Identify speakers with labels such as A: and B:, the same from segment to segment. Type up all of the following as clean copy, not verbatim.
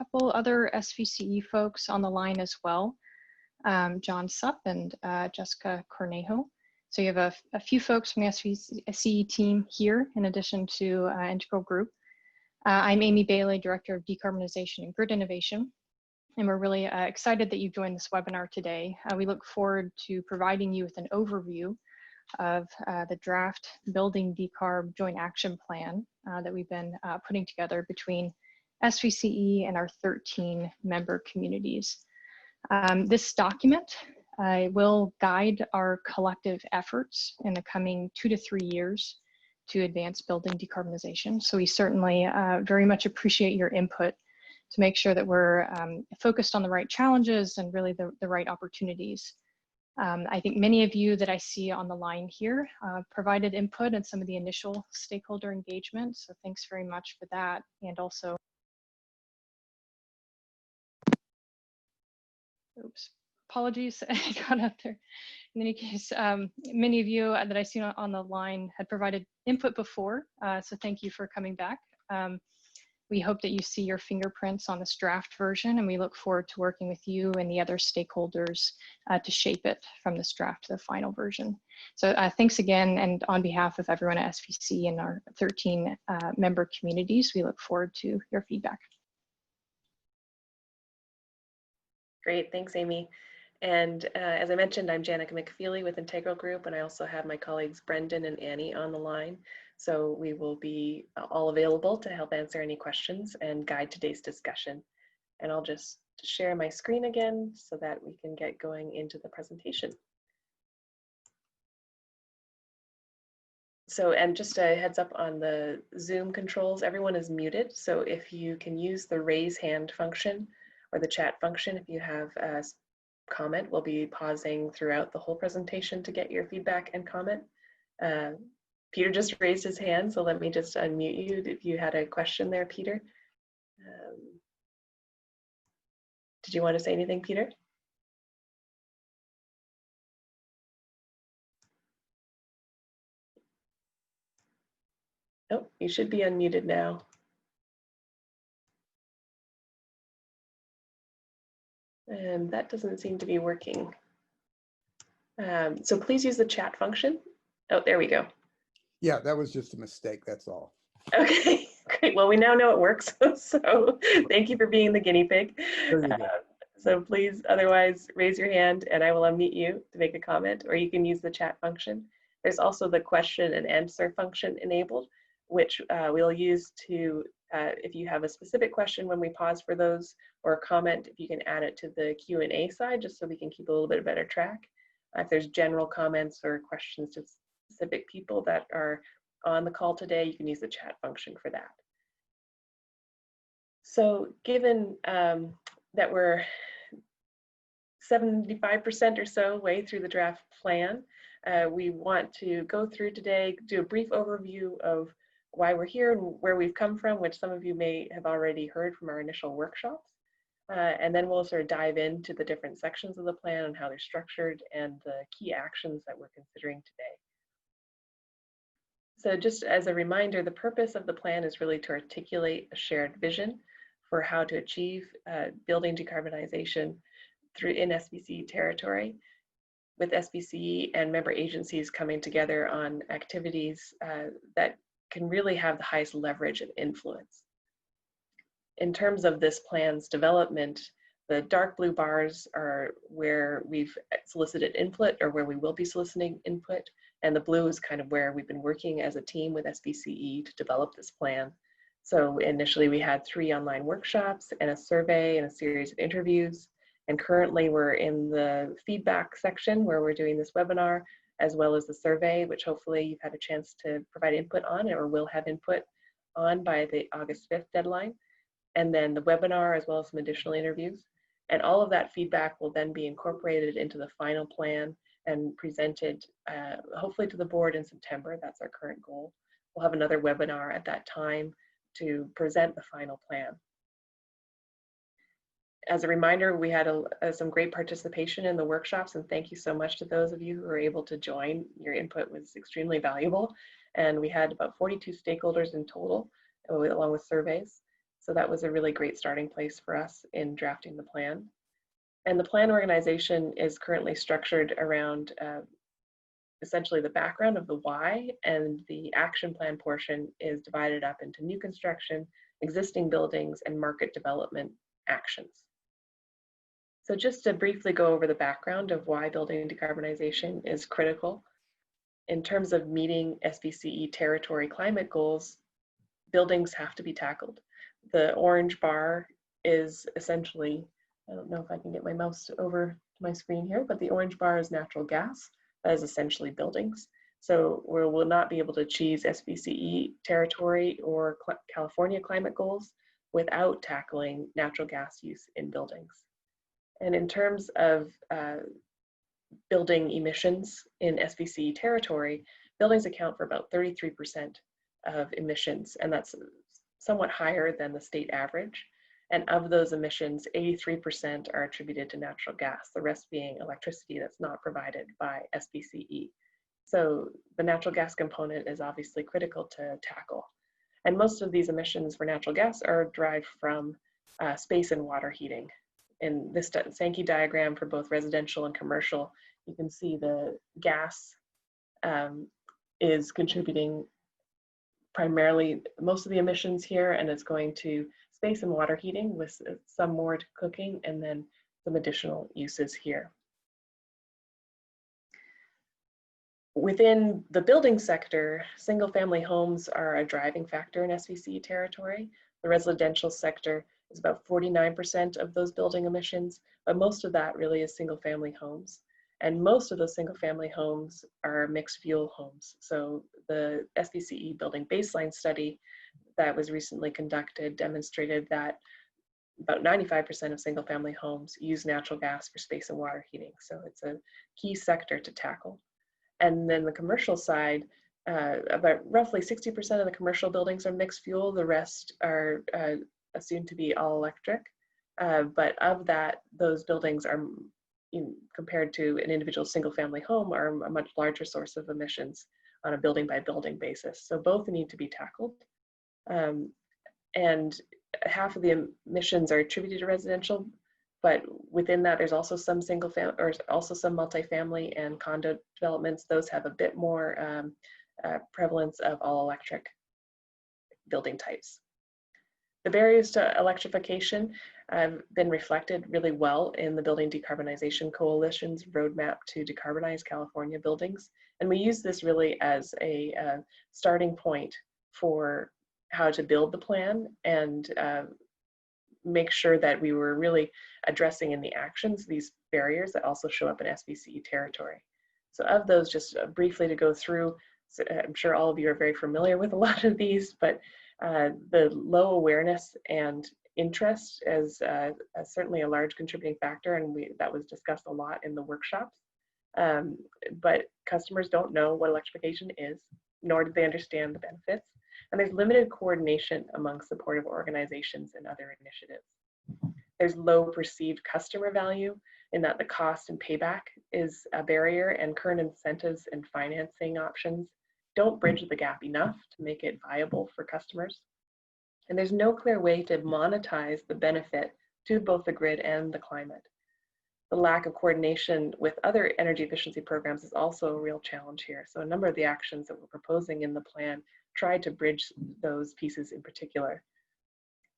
A: couple other SVCE folks on the line as well, John Supp and Jessica Cornejo. So you have a few folks from the SVCE team here, in addition to Integral Group. I'm Amy Bailey, Director of Decarbonization and Grid Innovation, and we're really excited that you've joined this webinar today. We look forward to providing you with an overview of the draft Building Decarb Joint Action Plan that we've been putting together between SVCE and our 13 member communities. This document will guide our collective efforts in the coming 2 to 3 years to advance building decarbonization. So we certainly very much appreciate your input to make sure that we're focused on the right challenges and really the right opportunities. I think many of you that I see on the line here provided input in some of the initial stakeholder engagement. So thanks very much for that. And also, oops, apologies, I got up there. In any case, many of you that I see on the line had provided input before, so thank you for coming back. We hope that you see your fingerprints on this draft version, and we look forward to working with you and the other stakeholders to shape it from this draft to the final version. So thanks again, and on behalf of everyone at SVC and our 13 member communities, we look forward to your feedback.
B: Great, thanks, Amy. And as I mentioned, I'm Janica McFeely with Integral Group, and I also have my colleagues Brendan and Annie on the line. So we will be all available to help answer any questions and guide today's discussion. And I'll just share my screen again so that we can get going into the presentation. So, and just a heads up on the Zoom controls, everyone is muted. So if you can use the raise hand function or the chat function, if you have a comment, we'll be pausing throughout the whole presentation to get your feedback and comment. Peter just raised his hand, so let me just unmute you if you had a question there, Peter. Did you want to say anything, Peter? Oh, you should be unmuted now. And that doesn't seem to be working. So please use the chat function. Oh, there we go.
C: Yeah, that was just a mistake, that's all.
B: Okay, great. Well, we now know it works. So thank you for being the guinea pig. So please, otherwise, raise your hand and I will unmute you to make a comment, or you can use the chat function. There's also the question and answer function enabled, which we'll use to, if you have a specific question when we pause for those, or a comment, if you can add it to the Q&A side, just so we can keep a little bit better track. If there's general comments or questions to specific people that are on the call today, you can use the chat function for that. So given that we're 75% or so way through the draft plan, we want to go through today, do a brief overview of why we're here and where we've come from, which some of you may have already heard from our initial workshops. And then we'll sort of dive into the different sections of the plan and how they're structured and the key actions that we're considering today. So just as a reminder, the purpose of the plan is really to articulate a shared vision for how to achieve building decarbonization in SVCE territory, with SVCE and member agencies coming together on activities that can really have the highest leverage and influence. In terms of this plan's development, the dark blue bars are where we've solicited input or where we will be soliciting input. And the blue is kind of where we've been working as a team with SVCE to develop this plan. So initially we had 3 online workshops and a survey and a series of interviews. And currently we're in the feedback section where we're doing this webinar, as well as the survey, which hopefully you've had a chance to provide input on or will have input on by the August 5th deadline. And then the webinar, as well as some additional interviews. And all of that feedback will then be incorporated into the final plan and presented hopefully to the board in September. That's our current goal. We'll have another webinar at that time to present the final plan. As a reminder, we had some great participation in the workshops, and thank you so much to those of you who were able to join. Your input was extremely valuable, and we had about 42 stakeholders in total, along with surveys. So that was a really great starting place for us in drafting the plan. And the plan organization is currently structured around essentially the background of the why, and the action plan portion is divided up into new construction, existing buildings, and market development actions. So just to briefly go over the background of why building decarbonization is critical. In terms of meeting SVCE territory climate goals, buildings have to be tackled. The orange bar is essentially, I don't know if I can get my mouse over to my screen here, but the orange bar is natural gas. That is essentially buildings. So we will not be able to achieve SVCE territory or California climate goals without tackling natural gas use in buildings. And in terms of building emissions in SVCE territory, buildings account for about 33% of emissions, and that's somewhat higher than the state average. And of those emissions, 83% are attributed to natural gas, the rest being electricity that's not provided by SVCE. So the natural gas component is obviously critical to tackle. And most of these emissions for natural gas are derived from space and water heating. In this Sankey diagram for both residential and commercial, you can see the gas is contributing primarily most of the emissions here, and it's going to space and water heating with some more to cooking, and then some additional uses here. Within the building sector, single-family homes are a driving factor in SVCE territory. The residential sector is about 49% of those building emissions, but most of that really is single-family homes. And most of those single-family homes are mixed fuel homes. So the SVCE building baseline study that was recently conducted demonstrated that about 95% of single-family homes use natural gas for space and water heating. So it's a key sector to tackle. And then the commercial side, about roughly 60% of the commercial buildings are mixed fuel. The rest are assumed to be all electric. But of that, those buildings are, compared to an individual single-family home, are a much larger source of emissions on a building-by-building basis. So both need to be tackled. And half of the emissions are attributed to residential, but within that, there's also some single-family, or also some multifamily and condo developments. Those have a bit more prevalence of all-electric building types. The barriers to electrification have been reflected really well in the Building Decarbonization Coalition's roadmap to decarbonize California buildings. And we use this really as a starting point for how to build the plan and make sure that we were really addressing in the actions these barriers that also show up in SVCE territory. So of those, just briefly to go through, so I'm sure all of you are very familiar with a lot of these, but the low awareness and interest is certainly a large contributing factor, and that was discussed a lot in the workshops. But customers don't know what electrification is, nor do they understand the benefits. And there's limited coordination among supportive organizations and other initiatives. There's low perceived customer value in that the cost and payback is a barrier, and current incentives and financing options don't bridge the gap enough to make it viable for customers. And there's no clear way to monetize the benefit to both the grid and the climate. The lack of coordination with other energy efficiency programs is also a real challenge here. So a number of the actions that we're proposing in the plan try to bridge those pieces in particular.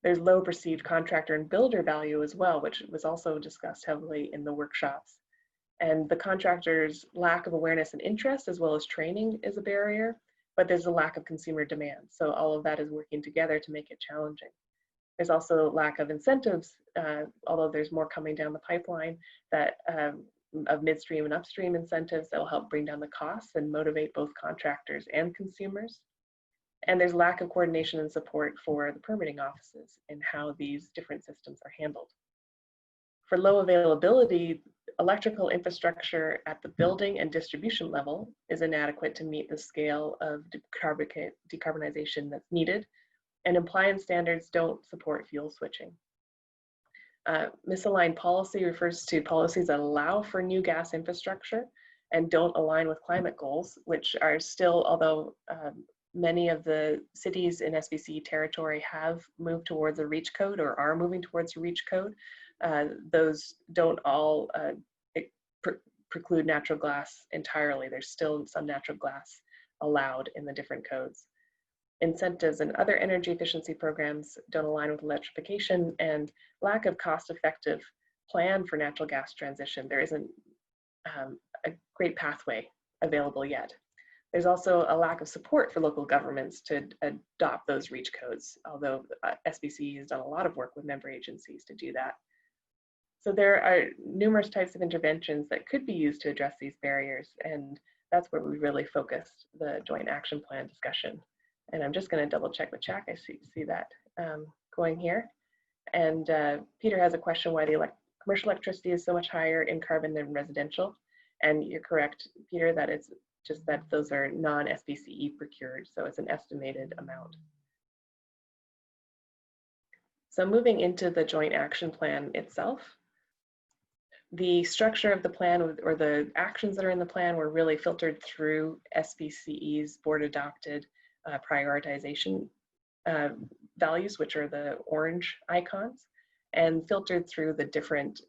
B: There's low perceived contractor and builder value as well, which was also discussed heavily in the workshops. And the contractor's lack of awareness and interest, as well as training, is a barrier, but there's a lack of consumer demand. So all of that is working together to make it challenging. There's also lack of incentives, although there's more coming down the pipeline that of midstream and upstream incentives that will help bring down the costs and motivate both contractors and consumers. And there's lack of coordination and support for the permitting offices and how these different systems are handled. For low availability, electrical infrastructure at the building and distribution level is inadequate to meet the scale of decarbonization that's needed, and compliance standards don't support fuel switching. Misaligned policy refers to policies that allow for new gas infrastructure and don't align with climate goals, which are still, although Many of the cities in SVCE territory have moved towards a REACH code or are moving towards a REACH code. Those don't all preclude natural glass entirely. There's still some natural glass allowed in the different codes. Incentives and other energy efficiency programs don't align with electrification, and lack of cost-effective plan for natural gas transition. There isn't a great pathway available yet. There's also a lack of support for local governments to adopt those REACH codes, although SVCE has done a lot of work with member agencies to do that. So there are numerous types of interventions that could be used to address these barriers, and that's where we really focused the joint action plan discussion. And I'm just going to double check the chat. I see that going here. And Peter has a question why the commercial electricity is so much higher in carbon than residential. And you're correct, Peter, that it's just that those are non-SVCE procured, so it's an estimated amount. So moving into the joint action plan itself, the structure of the plan or the actions that are in the plan were really filtered through SVCE's board adopted prioritization values, which are the orange icons, and filtered through the different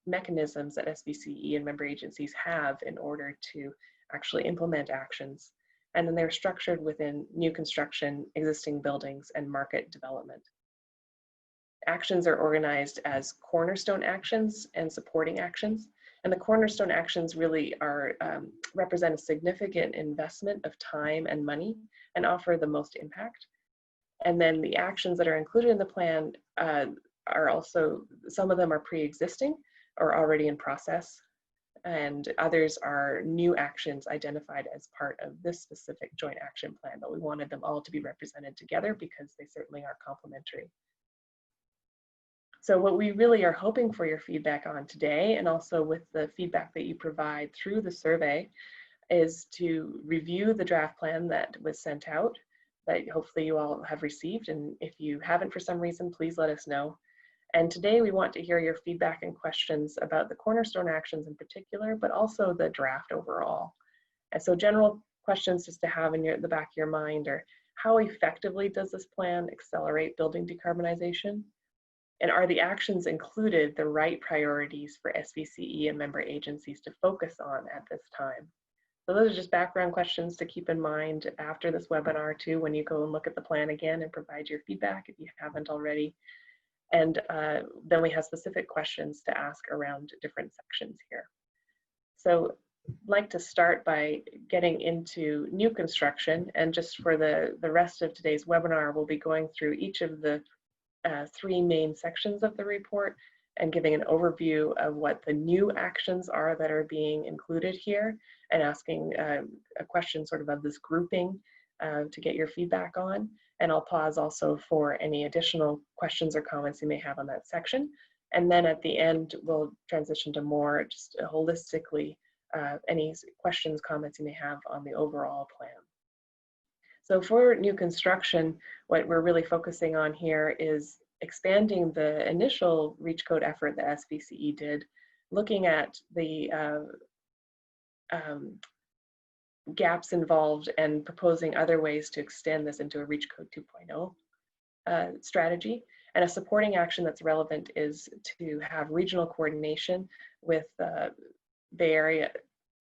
B: mechanisms that SVCE and member agencies have in order to actually implement actions. And then they're structured within new construction, existing buildings, and market development. Actions are organized as cornerstone actions and supporting actions. And the cornerstone actions really are represent a significant investment of time and money and offer the most impact. And then the actions that are included in the plan are also, some of them are pre-existing or already in process, and others are new actions identified as part of this specific joint action plan, but we wanted them all to be represented together because they certainly are complementary. So what we really are hoping for your feedback on today, and also with the feedback that you provide through the survey, is to review the draft plan that was sent out, that hopefully you all have received. And if you haven't for some reason, please let us know. And today we want to hear your feedback and questions about the cornerstone actions in particular, but also the draft overall. And so general questions just to have in the back of your mind are, how effectively does this plan accelerate building decarbonization? And are the actions included the right priorities for SVCE and member agencies to focus on at this time? So those are just background questions to keep in mind after this webinar too, when you go and look at the plan again and provide your feedback if you haven't already. And then we have specific questions to ask around different sections here. So I'd like to start by getting into new construction, and just for the rest of today's webinar, we'll be going through each of the three main sections of the report and giving an overview of what the new actions are that are being included here, and asking a question sort of this grouping to get your feedback on. And I'll pause also for any additional questions or comments you may have on that section. And then at the end, we'll transition to more just holistically any questions, comments you may have on the overall plan. So for new construction, what we're really focusing on here is expanding the initial REACH code effort that SVCE did, looking at the gaps involved and proposing other ways to extend this into a REACH code 2.0 strategy. And a supporting action that's relevant is to have regional coordination with the Bay Area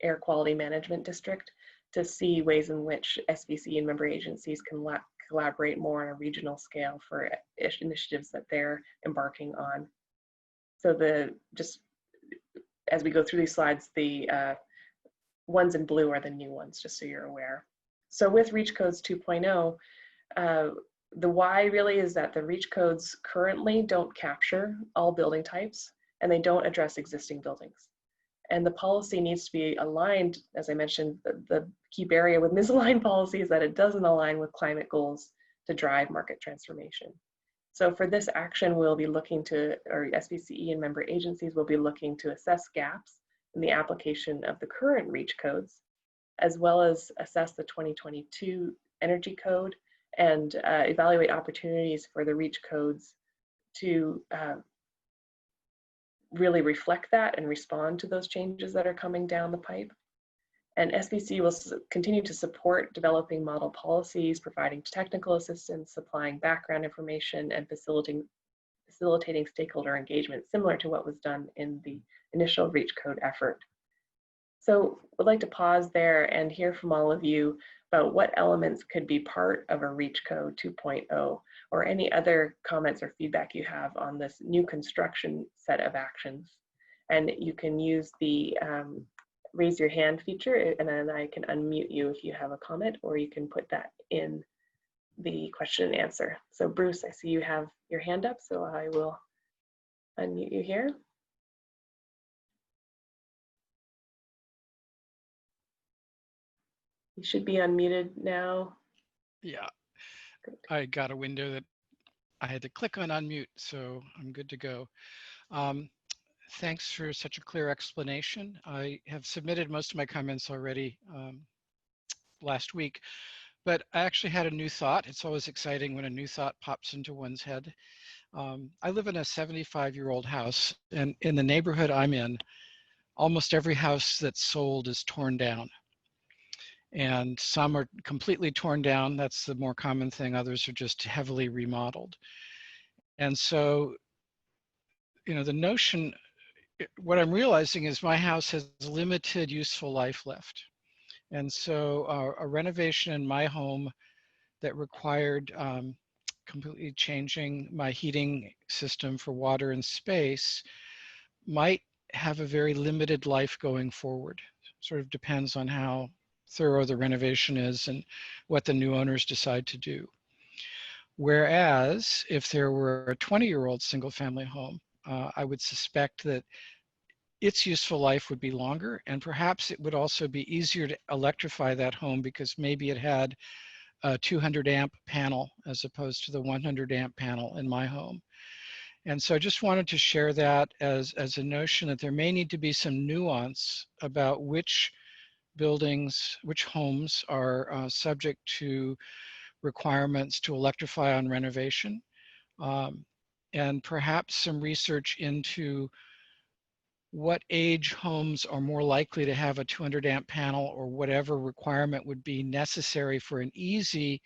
B: Air Quality Management District to see ways in which SVCE and member agencies can collaborate more on a regional scale for initiatives that they're embarking on. So just as we go through these slides, the ones in blue are the new ones, just so you're aware. So with REACH codes 2.0, the why really is that the REACH codes currently don't capture all building types, and they don't address existing buildings. And the policy needs to be aligned. As I mentioned, the key barrier with misaligned policy is that it doesn't align with climate goals to drive market transformation. So for this action, we'll be looking to, or SVCE and member agencies will be looking to assess gaps in the application of the current REACH codes, as well as assess the 2022 Energy Code and evaluate opportunities for the REACH codes to really reflect that and respond to those changes that are coming down the pipe. And SVCE will continue to support developing model policies, providing technical assistance, supplying background information, and facilitating stakeholder engagement, similar to what was done in the initial REACH code effort. So I'd like to pause there and hear from all of you about what elements could be part of a REACH code 2.0, or any other comments or feedback you have on this new construction set of actions. And you can use the raise your hand feature, and then I can unmute you if you have a comment, or you can put that in the question and answer. So Bruce, I see you have your hand up, so I will unmute you here. You should be unmuted now.
D: Yeah, I got a window that I had to click on unmute, so I'm good to go. Thanks for such a clear explanation. I have submitted most of my comments already last week, but I actually had a new thought. It's always exciting when a new thought pops into one's head. I live in a 75-year-old house, and in the neighborhood I'm in, almost every house that's sold is torn down. And some are completely torn down. That's the more common thing. Others are just heavily remodeled. And so, you know, the notion, what I'm realizing is my house has limited useful life left. And so a renovation in my home that required completely changing my heating system for water and space might have a very limited life going forward. Sort of depends on how thorough the renovation is and what the new owners decide to do. Whereas if there were a 20-year-old single family home, I would suspect that its useful life would be longer, and perhaps it would also be easier to electrify that home because maybe it had a 200 amp panel as opposed to the 100 amp panel in my home. And so I just wanted to share that as a notion that there may need to be some nuance about which buildings, which homes are subject to requirements to electrify on renovation, and perhaps some research into what age homes are more likely to have a 200 amp panel or whatever requirement would be necessary for an easy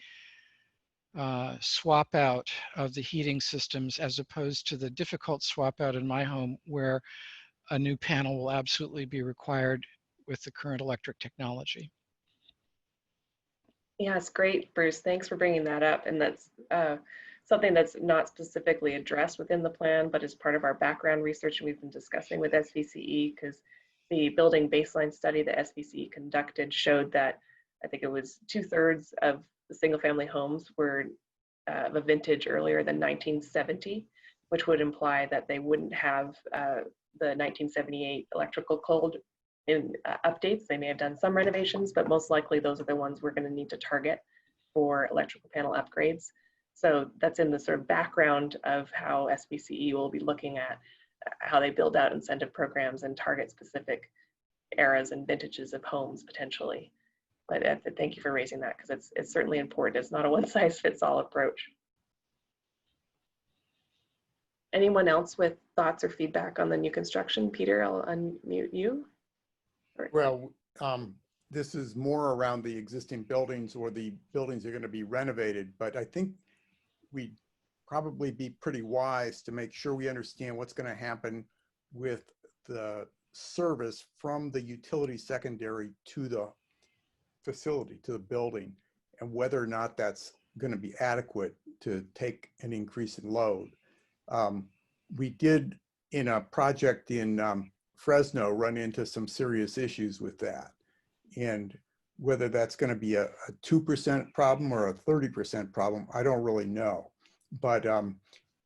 D: swap out of the heating systems, as opposed to the difficult swap out in my home where a new panel will absolutely be required with the current electric technology.
B: Yeah, it's great, Bruce. Thanks for bringing that up. And that's something that's not specifically addressed within the plan, but is part of our background research we've been discussing with SVCE, because the building baseline study that SVCE conducted showed that I think it was 2/3 of the single family homes were of a vintage earlier than 1970, which would imply that they wouldn't have the 1978 electrical code in updates. They may have done some renovations, but most likely those are the ones we're going to need to target for electrical panel upgrades. So that's in the sort of background of how SVCE will be looking at how they build out incentive programs and target specific eras and vintages of homes potentially. But thank you for raising that, because it's certainly important. It's not a one-size-fits-all approach. Anyone else with thoughts or feedback on the new construction? Peter, I'll unmute you.
C: Well, this is more around the existing buildings or the buildings that are going to be renovated, but I think we'd probably be pretty wise to make sure we understand what's going to happen with the service from the utility secondary to the facility, to the building, and whether or not that's going to be adequate to take an increase in load. We did, in a project in Fresno, run into some serious issues with that. And whether that's going to be a 2% problem or a 30% problem, I don't really know. But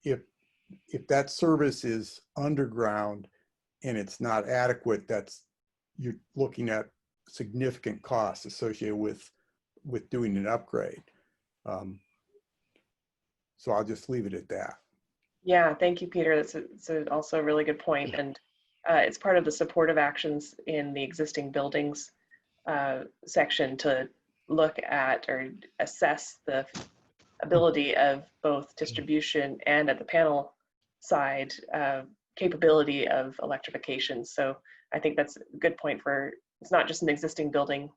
C: if that service is underground and it's not adequate, you're looking at significant costs associated with doing an upgrade. So I'll just leave it at that.
B: Yeah, thank you, Peter. That's also a really good point. And it's part of the supportive actions in the existing buildings section to look at or assess the ability of both distribution and at the panel side capability of electrification. So I think that's a good point for it's not just an existing building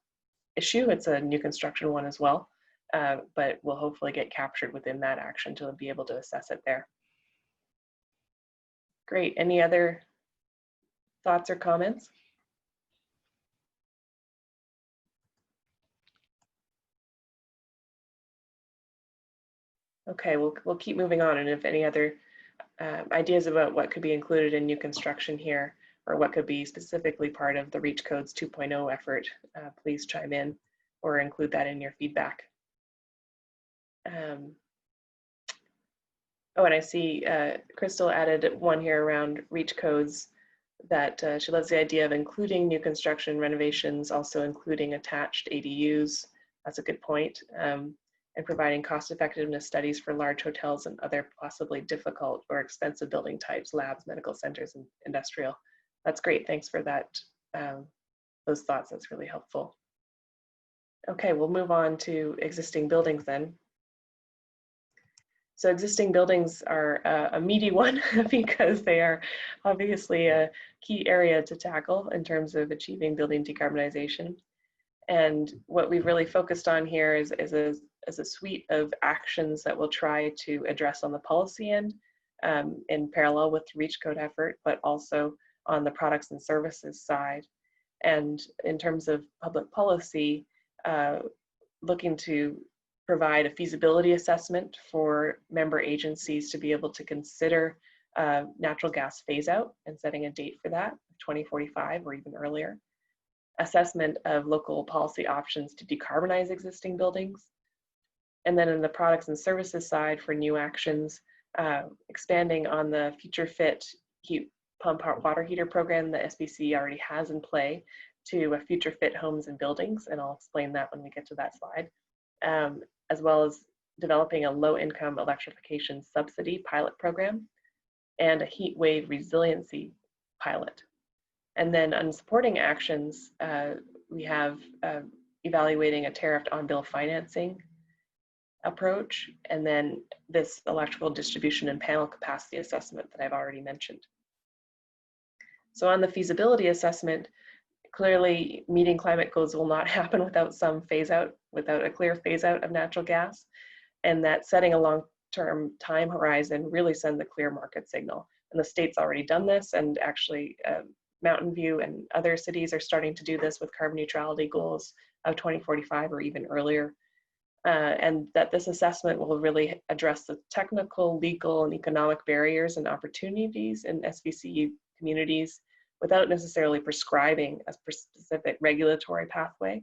B: issue, it's a new construction one as well, but we'll hopefully get captured within that action to be able to assess it there. Great, any other thoughts or comments? Okay, we'll keep moving on, and if any other ideas about what could be included in new construction here, or what could be specifically part of the REACH Codes 2.0 effort, please chime in or include that in your feedback. Oh, and I see Crystal added one here around REACH Codes, that she loves the idea of including new construction renovations, also including attached ADUs. That's a good point. And providing cost effectiveness studies for large hotels and other possibly difficult or expensive building types, labs, medical centers, and industrial. That's great, thanks for that, those thoughts, that's really helpful. Okay, we'll move on to existing buildings then. So existing buildings are a meaty one because they are obviously a key area to tackle in terms of achieving building decarbonization. And what we've really focused on here is a suite of actions that we'll try to address on the policy end in parallel with the REACH Code effort, but also on the products and services side. And in terms of public policy, looking to provide a feasibility assessment for member agencies to be able to consider natural gas phase out and setting a date for that, 2045 or even earlier. Assessment of local policy options to decarbonize existing buildings. And then in the products and services side for new actions, expanding on the future fit heat pump water heater program that SVCE already has in play to future fit homes and buildings. And I'll explain that when we get to that slide. As well as developing a low income electrification subsidy pilot program and a heat wave resiliency pilot. And then on supporting actions, we have evaluating a tariffed on-bill financing approach, and then this electrical distribution and panel capacity assessment that I've already mentioned. So on the feasibility assessment, clearly meeting climate goals will not happen without some phase out, without a clear phase out of natural gas, and that setting a long-term time horizon really sends a clear market signal. And the state's already done this, and actually Mountain View and other cities are starting to do this with carbon neutrality goals of 2045 or even earlier. And that this assessment will really address the technical, legal, and economic barriers and opportunities in SVCE communities without necessarily prescribing a specific regulatory pathway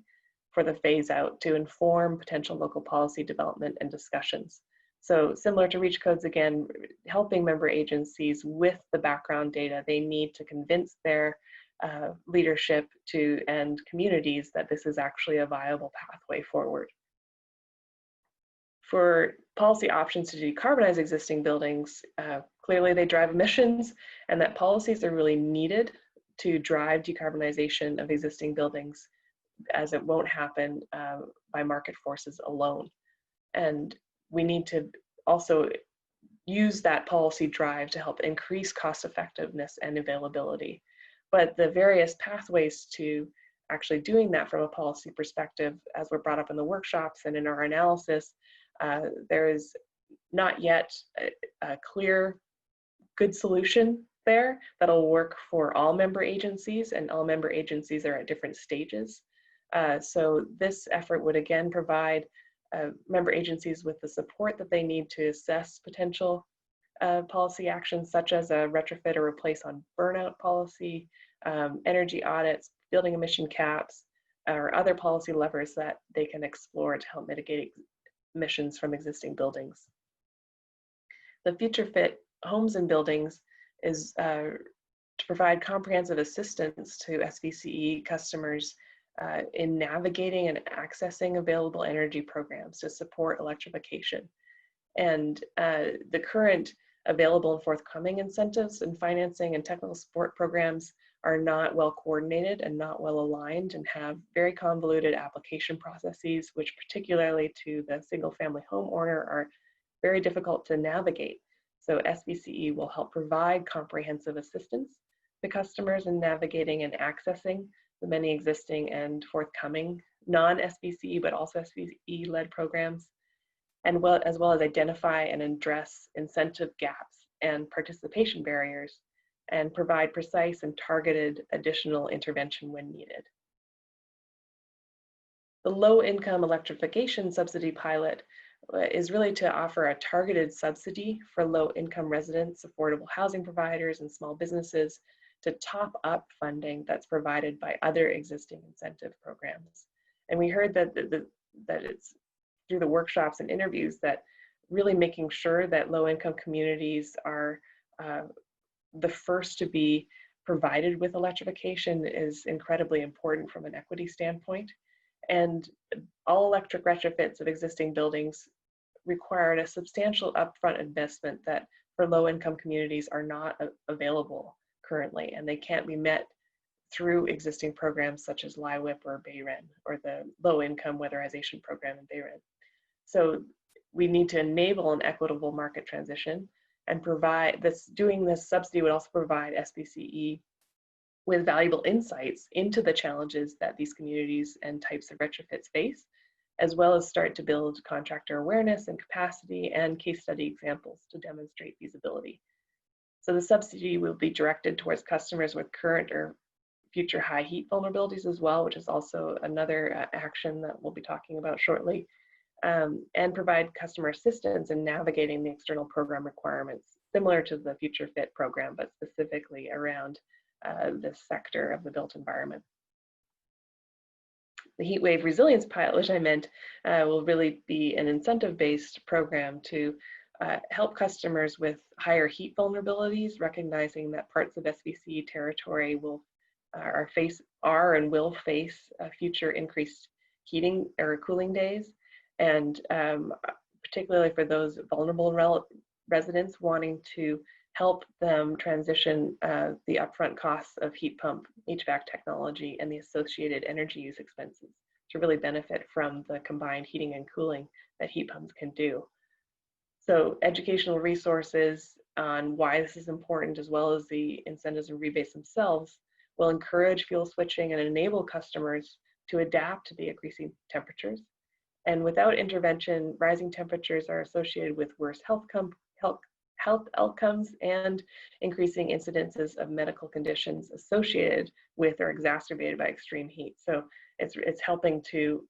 B: for the phase out to inform potential local policy development and discussions. So similar to REACH Codes, again, helping member agencies with the background data they need to convince their leadership and communities that this is actually a viable pathway forward. For policy options to decarbonize existing buildings, clearly they drive emissions, and that policies are really needed to drive decarbonization of existing buildings, as it won't happen by market forces alone. And we need to also use that policy drive to help increase cost effectiveness and availability. But the various pathways to actually doing that from a policy perspective, as were brought up in the workshops and in our analysis, there is not yet a clear, good solution there that'll work for all member agencies, and all member agencies are at different stages. So this effort would again provide member agencies with the support that they need to assess potential policy actions, such as a retrofit or replace on burnout policy, energy audits, building emission caps, or other policy levers that they can explore to help mitigate emissions from existing buildings. The future fit homes and buildings is to provide comprehensive assistance to SVCE customers in navigating and accessing available energy programs to support electrification. And the current available and forthcoming incentives and financing and technical support programs are not well coordinated and not well aligned, and have very convoluted application processes, which particularly to the single family homeowner are very difficult to navigate. So SVCE will help provide comprehensive assistance to customers in navigating and accessing the many existing and forthcoming non-SVCE, but also SVCE-led programs, and as well as identify and address incentive gaps and participation barriers, and provide precise and targeted additional intervention when needed. The low-income electrification subsidy pilot is really to offer a targeted subsidy for low-income residents, affordable housing providers, and small businesses to top up funding that's provided by other existing incentive programs. And we heard that it's through the workshops and interviews that really making sure that low-income communities are the first to be provided with electrification is incredibly important from an equity standpoint. And all electric retrofits of existing buildings required a substantial upfront investment that for low-income communities are not available currently, and they can't be met through existing programs such as LIWIP or BayREN, or the low-income weatherization program in BayREN. So we need to enable an equitable market transition and provide this. Doing this subsidy would also provide SVCE with valuable insights into the challenges that these communities and types of retrofits face, as well as start to build contractor awareness and capacity and case study examples to demonstrate feasibility. So the subsidy will be directed towards customers with current or future high heat vulnerabilities as well, which is also another action that we'll be talking about shortly, and provide customer assistance in navigating the external program requirements, similar to the Future Fit program, but specifically around this sector of the built environment. The heat wave resilience pilot, which I meant, will really be an incentive-based program to help customers with higher heat vulnerabilities, recognizing that parts of SVCE territory will and will face future increased heating or cooling days, and particularly for those vulnerable residents, wanting to help them transition the upfront costs of heat pump HVAC technology and the associated energy use expenses to really benefit from the combined heating and cooling that heat pumps can do. So educational resources on why this is important, as well as the incentives and rebates themselves, will encourage fuel switching and enable customers to adapt to the increasing temperatures. And without intervention, rising temperatures are associated with worse health outcomes and increasing incidences of medical conditions associated with or exacerbated by extreme heat. So it's helping to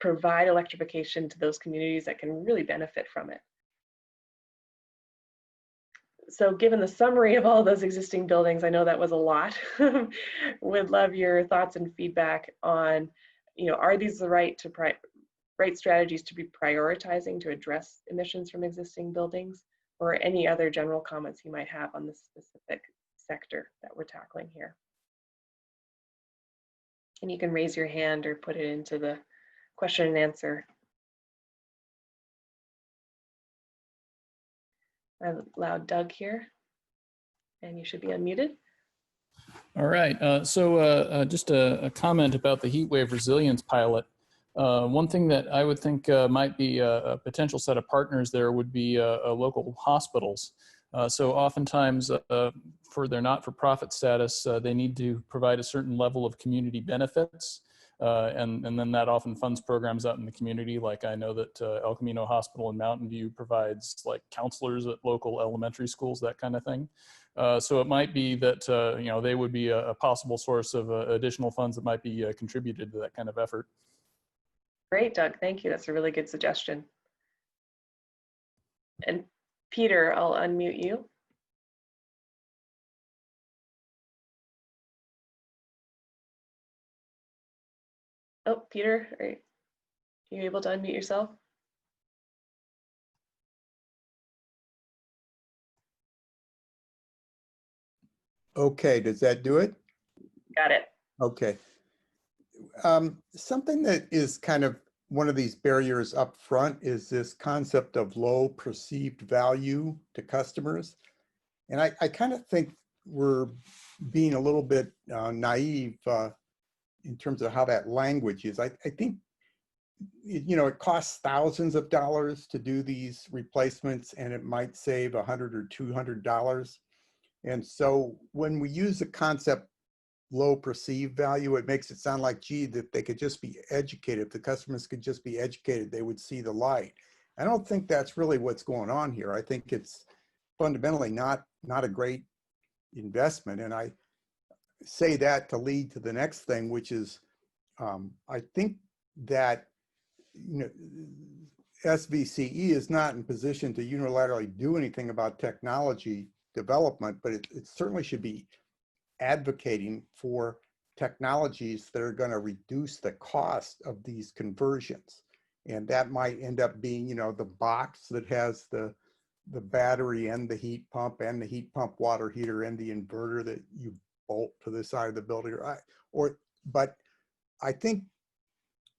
B: provide electrification to those communities that can really benefit from it. So given the summary of all those existing buildings, I know that was a lot. Would love your thoughts and feedback on, are these the right strategies to be prioritizing to address emissions from existing buildings, or any other general comments you might have on this specific sector that we're tackling here. And you can raise your hand or put it into the question and answer. I've allowed Doug here, and you should be unmuted.
E: All right, just a comment about the heat wave resilience pilot. One thing that I would think might be a potential set of partners there would be local hospitals. So oftentimes for their not-for-profit status, they need to provide a certain level of community benefits. And then that often funds programs out in the community. Like I know that El Camino Hospital in Mountain View provides like counselors at local elementary schools, that kind of thing. So it might be that, they would be a possible source of additional funds that might be contributed to that kind of effort.
B: Great, Doug, thank you. That's a really good suggestion. And Peter, I'll unmute you. Oh, Peter, are you able to unmute yourself?
C: Okay, does that do it?
B: Got it.
C: Okay. Something that is kind of one of these barriers up front is this concept of low perceived value to customers. And I kind of think we're being a little bit naive in terms of how that language is. I think, it costs thousands of dollars to do these replacements, and it might save $100 or $200. And so when we use the concept, low perceived value. It makes it sound like, gee, that they could just be educated. If the customers could just be educated, they would see the light. I don't think that's really what's going on here. I think it's fundamentally not a great investment. And I say that to lead to the next thing, which is, I think that, you know, SVCE is not in position to unilaterally do anything about technology development, but it certainly should be advocating for technologies that are going to reduce the cost of these conversions. And that might end up being, you know, the box that has the battery and the heat pump and the heat pump water heater and the inverter that you bolt to the side of the building, but I think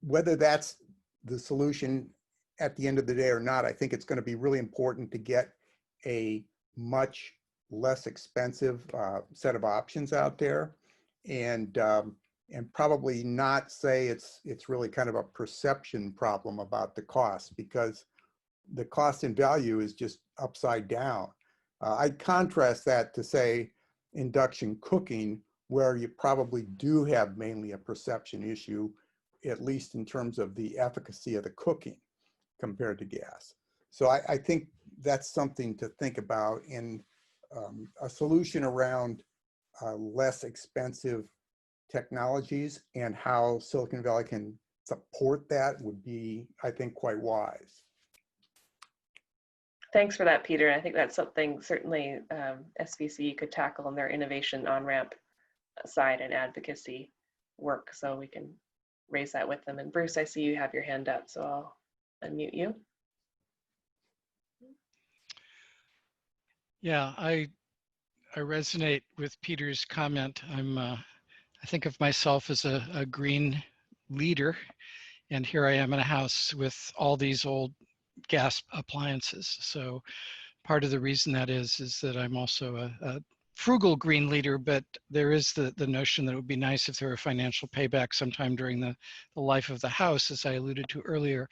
C: whether that's the solution at the end of the day or not, I think it's going to be really important to get a much less expensive set of options out there, and probably not say it's really kind of a perception problem about the cost, because the cost and value is just upside down. I'd contrast that to, say, induction cooking, where you probably do have mainly a perception issue, at least in terms of the efficacy of the cooking compared to gas. So I think that's something to think about, and a solution around less expensive technologies and how Silicon Valley can support that would be, I think, quite wise.
B: Thanks for that, Peter. I think that's something certainly SVCE could tackle in their innovation on-ramp side and advocacy work, so we can raise that with them. And Bruce, I see you have your hand up, so I'll unmute you.
D: Yeah, I resonate with Peter's comment. I think of myself as a green leader, and here I am in a house with all these old gas appliances. So part of the reason that is that I'm also a frugal green leader, but there is the notion that it would be nice if there were financial payback sometime during the life of the house, as I alluded to earlier.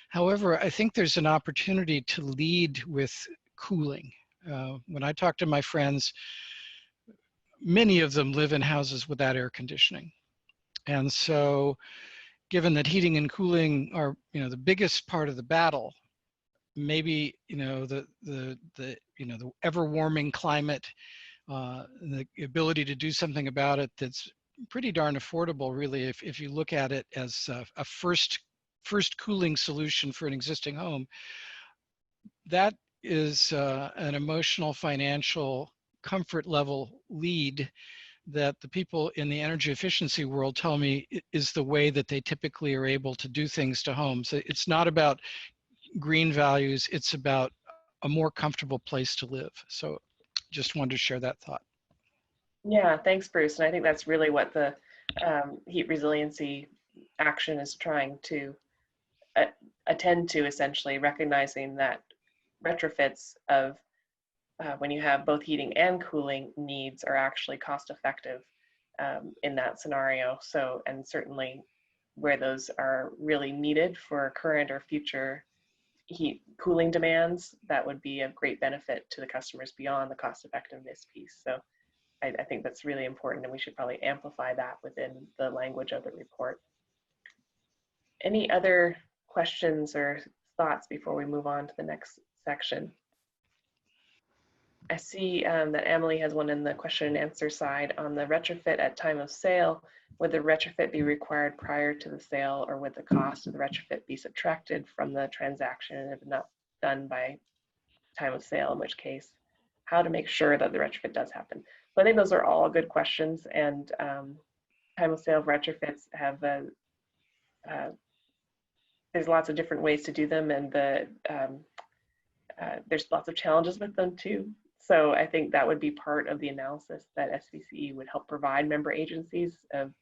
D: However, I think there's an opportunity to lead with cooling. When I talk to my friends, many of them live in houses without air conditioning. And so given that heating and cooling are, you know, the biggest part of the battle, maybe, you know, the ever warming climate, the ability to do something about it that's pretty darn affordable, really, if you look at it as a first cooling solution for an existing home. That is an emotional, financial comfort level lead that the people in the energy efficiency world tell me is the way that they typically are able to do things to homes. It's not about green values, it's about a more comfortable place to live. So just wanted to share that thought.
B: Yeah, thanks, Bruce. And I think that's really what the heat resiliency action is trying to attend to, essentially recognizing that retrofits of when you have both heating and cooling needs are actually cost effective in that scenario. So, and certainly where those are really needed for current or future heat cooling demands, that would be a great benefit to the customers beyond the cost effectiveness piece. So I think that's really important, and we should probably amplify that within the language of the report. Any other questions or thoughts before we move on to the next section? I see that Emily has one in the question and answer side on the retrofit at time of sale. Would the retrofit be required prior to the sale, or would the cost of the retrofit be subtracted from the transaction if not done by time of sale, in which case, how to make sure that the retrofit does happen? So I think those are all good questions, and time of sale retrofits have there's lots of different ways to do them, and there's lots of challenges with them too. So I think that would be part of the analysis that SVCE would help provide member agencies of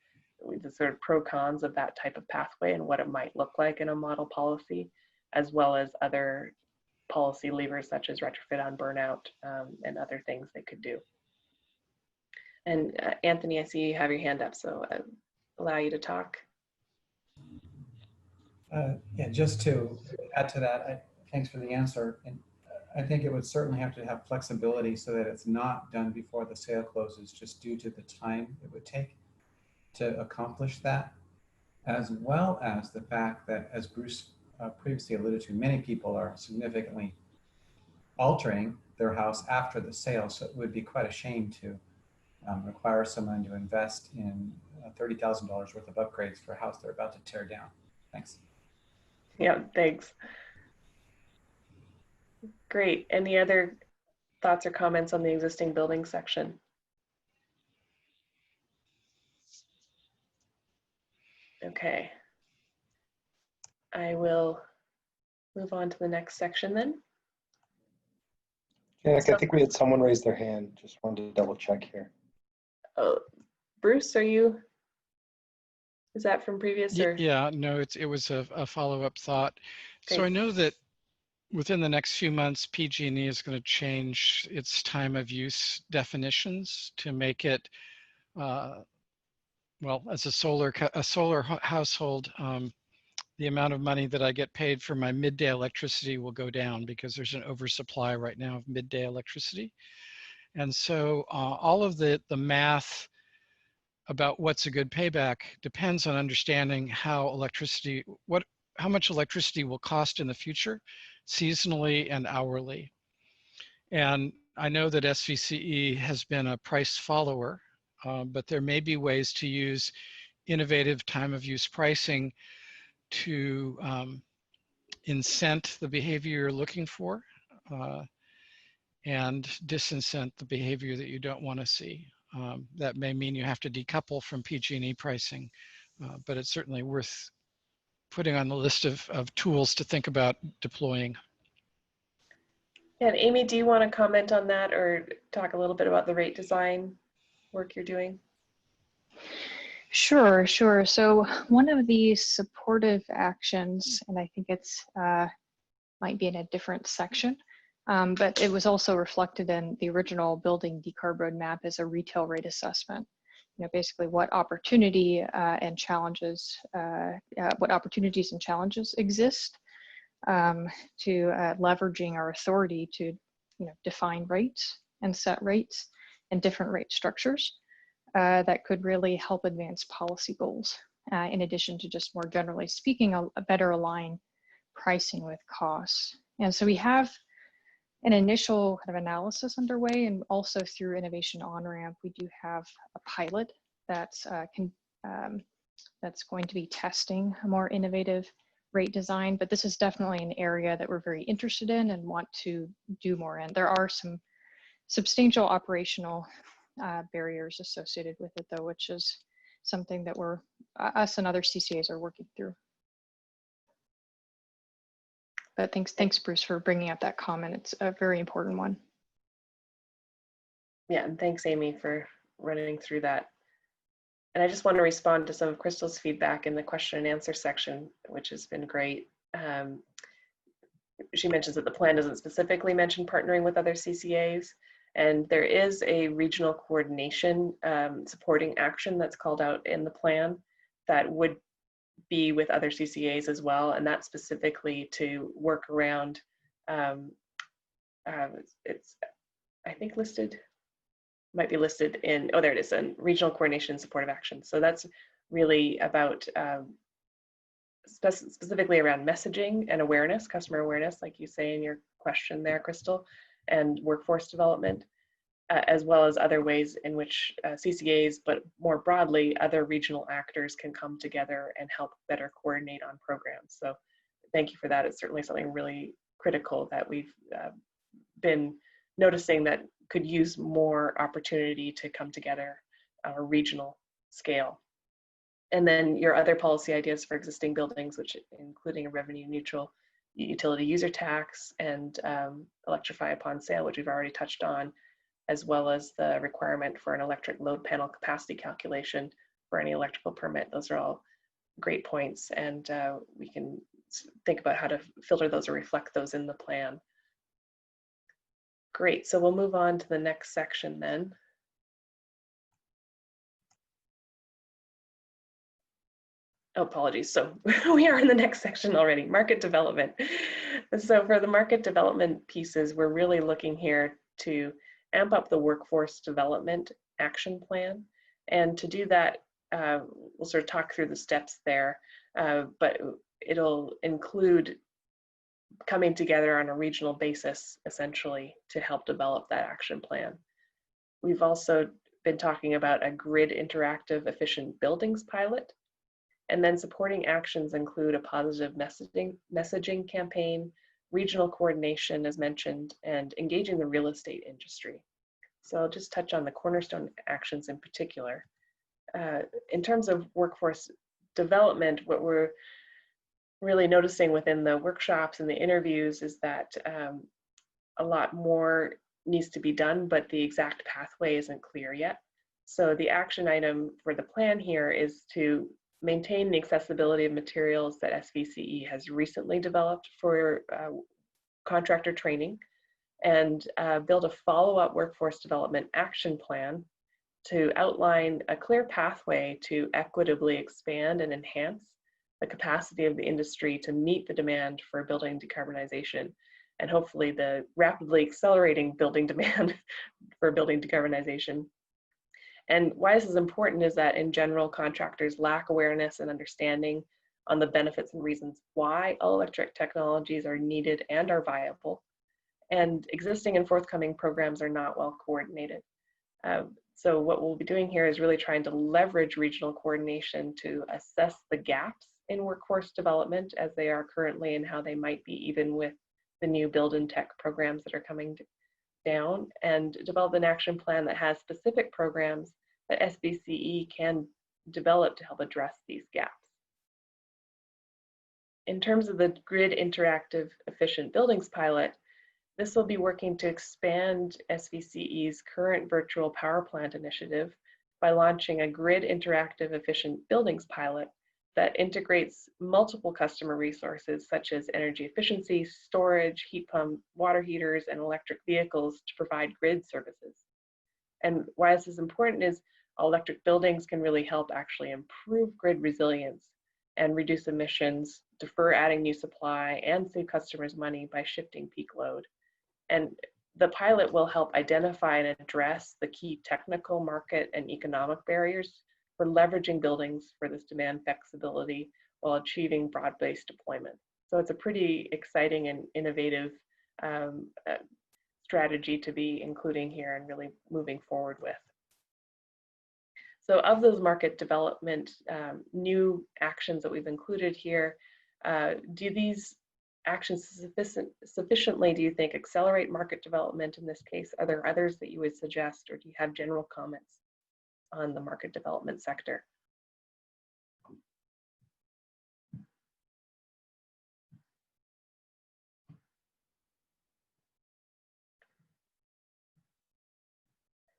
B: the sort of pro cons of that type of pathway and what it might look like in a model policy, as well as other policy levers such as retrofit on burnout and other things they could do. And Anthony, I see you have your hand up, so I'll allow you to talk.
F: Yeah, just to add to that, thanks for the answer. And I think it would certainly have to have flexibility so that it's not done before the sale closes, just due to the time it would take to accomplish that, as well as the fact that, as Bruce previously alluded to, many people are significantly altering their house after the sale. So it would be quite a shame to require someone to invest in $30,000 worth of upgrades for a house they're about to tear down. Thanks.
B: Yeah, thanks. Great. Any other thoughts or comments on the existing building section? Okay. I will move on to the next section then.
G: Janik, I think we had someone raise their hand. Just wanted to double check here.
B: Oh, Bruce, is that from previous or?
D: Yeah, no, it was a follow-up thought. So I know that within the next few months, PG&E is going to change its time of use definitions to make it, well, as a solar household, the amount of money that I get paid for my midday electricity will go down because there's an oversupply right now of midday electricity. And so all of the math about what's a good payback depends on understanding how much electricity will cost in the future, seasonally and hourly. And I know that SVCE has been a price follower, but there may be ways to use innovative time of use pricing to incent the behavior you're looking for and disincent the behavior that you don't want to see. That may mean you have to decouple from PG&E pricing, but it's certainly worth putting on the list of tools to think about deploying.
B: And Amy, do you want to comment on that or talk a little bit about the rate design work you're doing?
A: Sure. So one of the supportive actions, and I think it's might be in a different section, but it was also reflected in the original building decarb roadmap as a retail rate assessment. You know, basically what opportunity and challenges, what opportunities and challenges exist to leveraging our authority to, define rates and set rates and different rate structures that could really help advance policy goals. In addition to just more generally speaking, a better align pricing with costs. And so we have an initial kind of analysis underway, and also through Innovation On-Ramp, we do have a pilot that's going to be testing a more innovative rate design, but this is definitely an area that we're very interested in and want to do more in. There are some substantial operational barriers associated with it though, which is something that us and other CCAs are working through. But thanks Bruce for bringing up that comment. It's a very important one.
B: Yeah, and thanks Amy for running through that. And I just want to respond to some of Crystal's feedback in the question and answer section, which has been great. She mentions that the plan doesn't specifically mention partnering with other CCAs, and there is a regional coordination supporting action that's called out in the plan that would be with other CCAs as well, and that's specifically to work around, it's I think listed, might be listed in, oh there it is, in regional coordination supportive action. So that's really about specifically around messaging and awareness, customer awareness, like you say in your question there, Crystal, and workforce development, as well as other ways in which CCAs, but more broadly, other regional actors can come together and help better coordinate on programs. So thank you for that. It's certainly something really critical that we've been noticing that could use more opportunity to come together on a regional scale. And then your other policy ideas for existing buildings, which including a revenue neutral utility user tax and electrify upon sale, which we've already touched on, as well as the requirement for an electric load panel capacity calculation for any electrical permit. Those are all great points, and we can think about how to filter those or reflect those in the plan. Great, so we'll move on to the next section then. Oh, apologies. So we are in the next section already, market development. So for the market development pieces, we're really looking here to amp up the workforce development action plan. And to do that, we'll sort of talk through the steps there, but it'll include coming together on a regional basis, essentially, to help develop that action plan. We've also been talking about a grid interactive efficient buildings pilot. And then supporting actions include a positive messaging campaign, regional coordination as mentioned, and engaging the real estate industry. So I'll just touch on the Cornerstone actions in particular. In terms of workforce development, what we're really noticing within the workshops and the interviews is that a lot more needs to be done, but the exact pathway isn't clear yet. So the action item for the plan here is to maintain the accessibility of materials that SVCE has recently developed for contractor training, and build a follow-up workforce development action plan to outline a clear pathway to equitably expand and enhance the capacity of the industry to meet the demand for building decarbonization, and hopefully the rapidly accelerating building demand for building decarbonization. And why this is important is that in general, contractors lack awareness and understanding on the benefits and reasons why all-electric technologies are needed and are viable. And existing and forthcoming programs are not well coordinated. So what we'll be doing here is really trying to leverage regional coordination to assess the gaps in workforce development as they are currently and how they might be even with the new build and tech programs that are coming down, and develop an action plan that has specific programs that SVCE can develop to help address these gaps. In terms of the grid interactive efficient buildings pilot, this will be working to expand SVCE's current virtual power plant initiative by launching a grid interactive efficient buildings pilot that integrates multiple customer resources such as energy efficiency, storage, heat pump, water heaters, and electric vehicles to provide grid services. And why this is important is all electric buildings can really help actually improve grid resilience and reduce emissions, defer adding new supply, and save customers money by shifting peak load. And the pilot will help identify and address the key technical, market, and economic barriers for leveraging buildings for this demand flexibility while achieving broad-based deployment. So it's a pretty exciting and innovative strategy to be including here and really moving forward with. So of those market development new actions that we've included here, do these actions sufficiently, do you think, accelerate market development in this case? Are there others that you would suggest, or do you have general comments on the market development sector?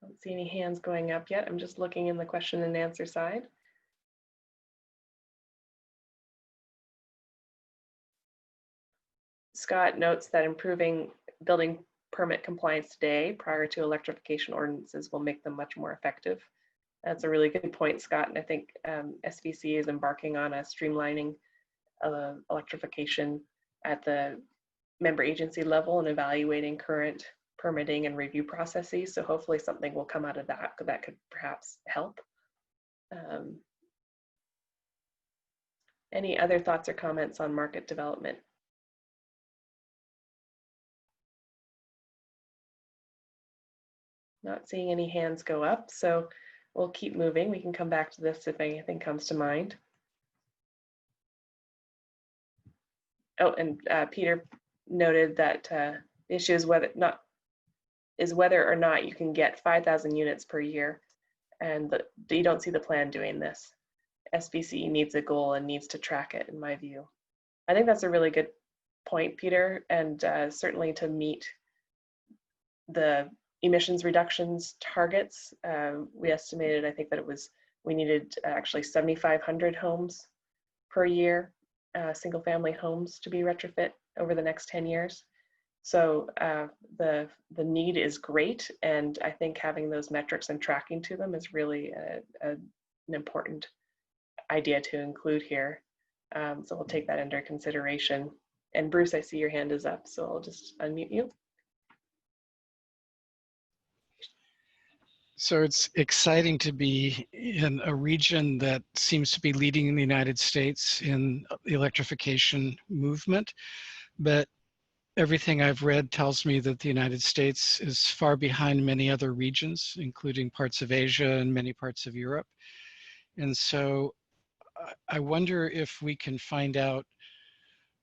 B: I don't see any hands going up yet. I'm just looking in the question and answer side. Scott notes that improving building permit compliance today prior to electrification ordinances will make them much more effective. That's a really good point, Scott. And I think SVCE is embarking on a streamlining of electrification at the member agency level and evaluating current permitting and review processes. So hopefully something will come out of that that could perhaps help. Any other thoughts or comments on market development? Not seeing any hands go up, so we'll keep moving. We can come back to this if anything comes to mind. Oh, and Peter noted that the issue is whether or not you can get 5,000 units per year, and you don't see the plan doing this. SVCE needs a goal and needs to track it, in my view. I think that's a really good point, Peter, and certainly to meet the emissions reductions targets, we estimated, I think that we needed actually 7,500 homes per year, single family homes to be retrofit over the next 10 years. So the need is great, and I think having those metrics and tracking to them is really an important idea to include here. So we'll take that under consideration. And Bruce, I see your hand is up, so I'll just unmute you.
D: So it's exciting to be in a region that seems to be leading in the United States in the electrification movement, but everything I've read tells me that the United States is far behind many other regions, including parts of Asia and many parts of Europe. And so I wonder if we can find out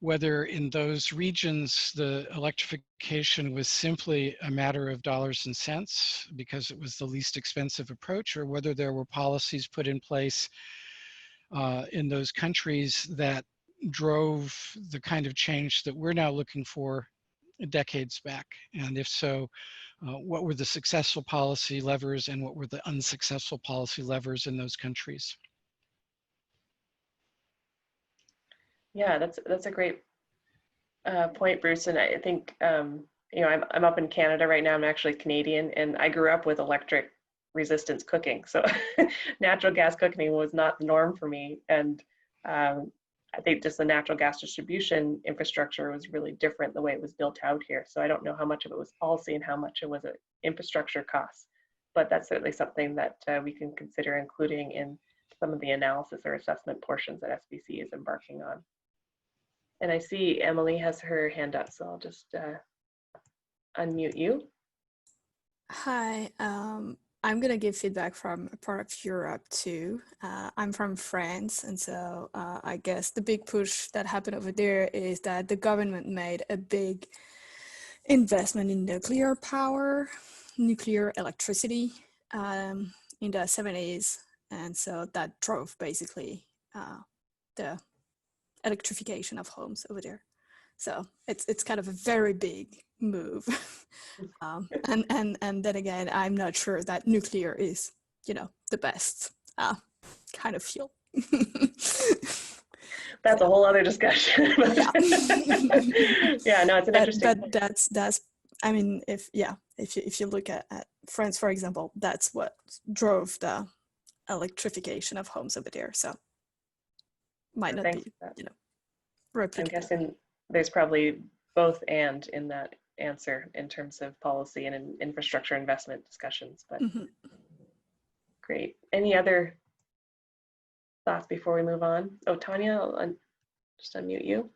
D: whether in those regions the electrification was simply a matter of dollars and cents because it was the least expensive approach, or whether there were policies put in place in those countries that drove the kind of change that we're now looking for decades back. And if so, what were the successful policy levers and what were the unsuccessful policy levers in those countries?
B: Yeah, that's a great point, Bruce. And I think, you know, I'm up in Canada right now. I'm actually Canadian, and I grew up with electric resistance cooking. So natural gas cooking was not the norm for me. And I think just the natural gas distribution infrastructure was really different the way it was built out here. So I don't know how much of it was policy and how much it was an infrastructure cost. But that's certainly something that we can consider including in some of the analysis or assessment portions that SVCE is embarking on. And I see Emily has her hand up, so I'll just unmute you.
H: Hi, I'm gonna give feedback from a part of Europe too. I'm from France, and so I guess the big push that happened over there is that the government made a big investment in nuclear power, nuclear electricity in the 70s, and so that drove basically the electrification of homes over there. So it's kind of a very big move. And then again, I'm not sure that nuclear is, you know, the best kind of fuel.
B: That's a whole other discussion.
H: Yeah.
B: Yeah, no, it's an interesting.
H: But that's I mean, if you look at France, for example, that's what drove the electrification of homes over there. So might not be, you know, replicated.
B: I'm guessing there's probably both and in that answer in terms of policy and in infrastructure investment discussions, but great. Any other thoughts before we move on? Oh, Tanya, I'll just unmute you.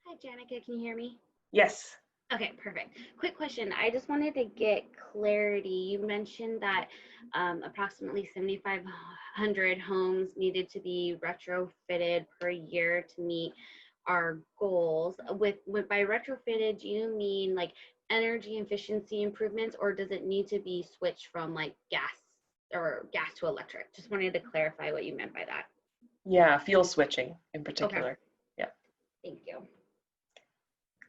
I: Hi, Janica, can you hear me?
B: Yes.
I: Okay, perfect. Quick question. I just wanted to get clarity. You mentioned that approximately 7,500 homes needed to be retrofitted per year to meet our goals. By retrofitted, do you mean like energy efficiency improvements, or does it need to be switched from like gas to electric? Just wanted to clarify what you meant by that.
B: Yeah, fuel switching in particular.
I: Okay.
B: Yeah.
I: Thank you.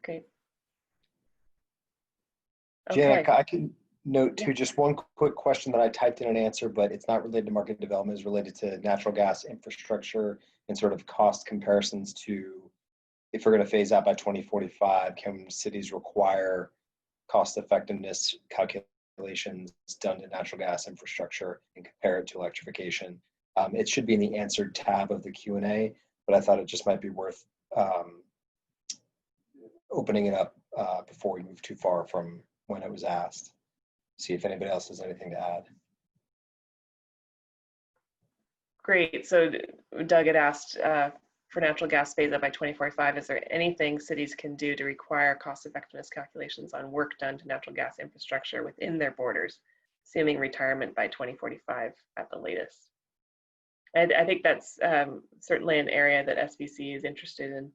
B: Great.
G: Janica, I can note too, just one quick question that I typed in an answer, but it's not related to market development, is related to natural gas infrastructure and sort of cost comparisons to, if we're going to phase out by 2045, can cities require cost effectiveness calculations done to natural gas infrastructure and compare it to electrification? It should be in the answered tab of the Q&A, but I thought it just might be worth opening it up before we move too far from when it was asked. See if anybody else has anything to add.
B: Great. So Doug had asked for natural gas phase out by 2045, is there anything cities can do to require cost effectiveness calculations on work done to natural gas infrastructure within their borders, assuming retirement by 2045 at the latest? And I think that's certainly an area that SVC is interested in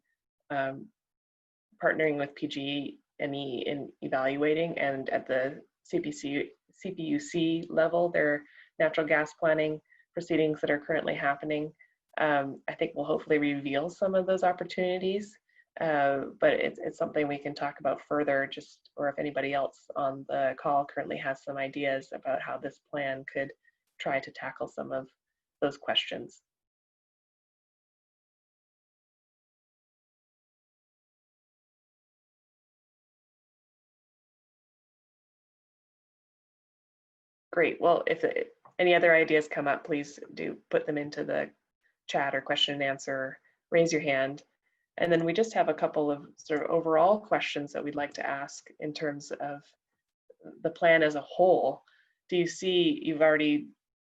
B: partnering with PG&E in evaluating, and at the CPUC level, their natural gas planning proceedings that are currently happening, I think will hopefully reveal some of those opportunities, but it's something we can talk about further, or if anybody else on the call currently has some ideas about how this plan could try to tackle some of those questions. Great. Well, if any other ideas come up, please do put them into the chat or question and answer, raise your hand. And then we just have a couple of sort of overall questions that we'd like to ask in terms of the plan as a whole. Do you see, you've already